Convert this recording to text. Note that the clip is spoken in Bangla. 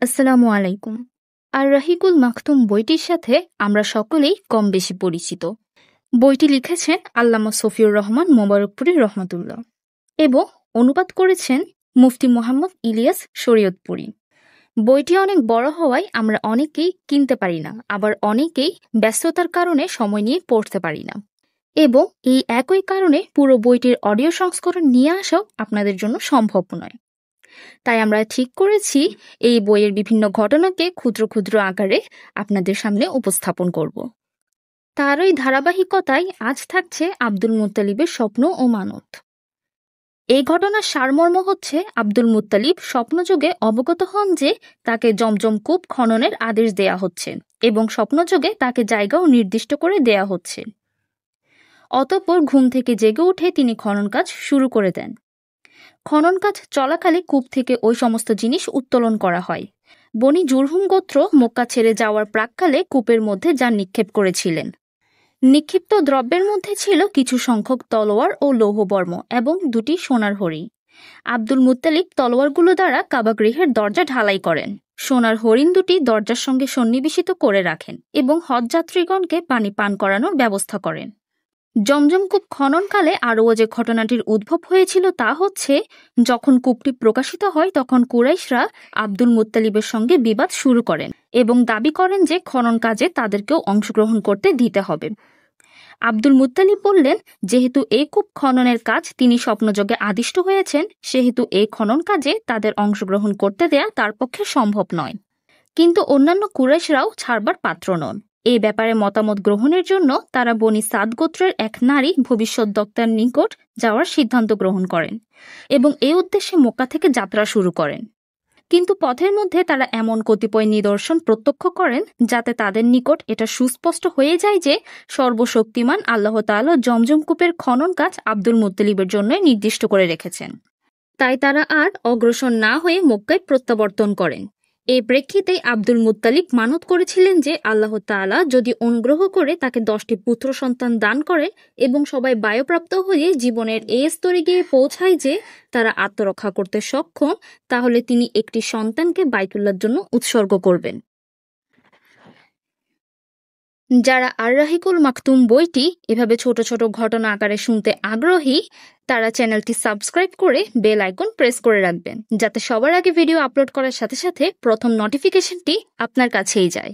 আসসালামু আলাইকুম। আর রাহিকুল মাকতুম বইটির সাথে আমরা সকলেই কম বেশি পরিচিত। বইটি লিখেছেন আল্লামা সফিউর রহমান মোবারকপুরী রহমাতুল্লাহ এবং অনুবাদ করেছেন মুফতি মোহাম্মদ ইলিয়াস শরীয়তপুরী। বইটি অনেক বড় হওয়ায় আমরা অনেকেই কিনতে পারি না, আবার অনেকেই ব্যস্ততার কারণে সময় নিয়ে পড়তে পারি না, এবং এই একই কারণে পুরো বইটির অডিও সংস্করণ নিয়ে আসাও আপনাদের জন্য সম্ভব নয়। তাই আমরা ঠিক করেছি এই বইয়ের বিভিন্ন ঘটনাকে ক্ষুদ্র ক্ষুদ্র আকারে আপনাদের সামনে উপস্থাপন করব। তারই ধারাবাহিকতায় আজ থাকছে আব্দুল মুত্তালিবের স্বপ্ন ও মানত। এই ঘটনার সারমর্ম হচ্ছে, আব্দুল মুত্তালিব স্বপ্নযোগে অবগত হন যে তাকে জমজম কূপ খননের আদেশ দেয়া হচ্ছে এবং স্বপ্নযোগে তাকে জায়গাও নির্দিষ্ট করে দেয়া হচ্ছে। অতঃপর ঘুম থেকে জেগে উঠে তিনি খনন কাজ শুরু করে দেন। খনন কাজ চলাকালে কূপ থেকে ওই সমস্ত জিনিস উত্তোলন করা হয়। বনি জুরহুম গোত্র মক্কা ছেড়ে যাওয়ার প্রাক্কালে কূপের মধ্যে যা নিক্ষেপ করেছিলেন। নিক্ষিপ্ত দ্রব্যের মধ্যে ছিল কিছু সংখ্যক তলোয়ার ও লৌহবর্ম এবং 2টি সোনার হরিণ। আব্দুল মুত্তালিব তলোয়ারগুলো দ্বারা কাবাগৃহের দরজা ঢালাই করেন। সোনার হরিণ 2টি দরজার সঙ্গে সন্নিবেশিত করে রাখেন এবং হজযাত্রীগণকে পানি পান করানোর ব্যবস্থা করেন। জমজম কূপ খননকালে আরও যে ঘটনাটির উদ্ভব হয়েছিল তা হচ্ছে, যখন কূপটি প্রকাশিত হয় তখন কুরাইশরা আব্দুল মুত্তালিবের সঙ্গে বিবাদ শুরু করেন এবং দাবি করেন যে খনন কাজে তাদেরকেও অংশগ্রহণ করতে দিতে হবে। আব্দুল মুত্তালিব বললেন, যেহেতু এই কূপ খননের কাজ তিনি স্বপ্নযোগে আদিষ্ট হয়েছেন, সেহেতু এই খনন কাজে তাদের অংশগ্রহণ করতে দেয়া তার পক্ষে সম্ভব নয়। কিন্তু অন্যান্য কুরাইশরাও ছাড়বার পাত্র নন। এই ব্যাপারে মতামত গ্রহণের জন্য তারা বনি সাদ গোত্রের এক নারী ভবিষ্যদ্বক্তার নিকট যাওয়ার সিদ্ধান্ত গ্রহণ করেন এবং এই উদ্দেশ্যে মক্কা থেকে যাত্রা শুরু করেন। কিন্তু পথের মধ্যে তারা এমন কতিপয় নিদর্শন প্রত্যক্ষ করেন যাতে তাদের নিকট এটা সুস্পষ্ট হয়ে যায় যে সর্বশক্তিমান আল্লাহ তাআলা জমজম কূপের খনন কাজ আব্দুল মুত্তালিবের জন্য নির্দিষ্ট করে রেখেছেন। তাই তারা আর অগ্রসর না হয়ে মক্কায় প্রত্যাবর্তন করেন। এই প্রেক্ষিতে আব্দুল মুত্তালিব মানত করেছিলেন যে আল্লাহ তাআলা যদি অনুগ্রহ করে তাকে 10টি পুত্র সন্তান দান করেন এবং সবাই বায়ুপ্রাপ্ত হয়ে জীবনের এই স্তরে গিয়ে পৌঁছায় যে তারা আত্মরক্ষা করতে সক্ষম, তাহলে তিনি একটি সন্তানকে বাইতুল্লাহর জন্য উৎসর্গ করবেন। যারা আর রাহিকুল মাকতুম বইটি এভাবে ছোট ছোট ঘটনা আকারে শুনতে আগ্রহী, তারা চ্যানেলটি সাবস্ক্রাইব করে বেল আইকন প্রেস করে রাখবেন, যাতে সবার আগে ভিডিও আপলোড করার সাথে সাথে প্রথম নোটিফিকেশনটি আপনার কাছেই যায়।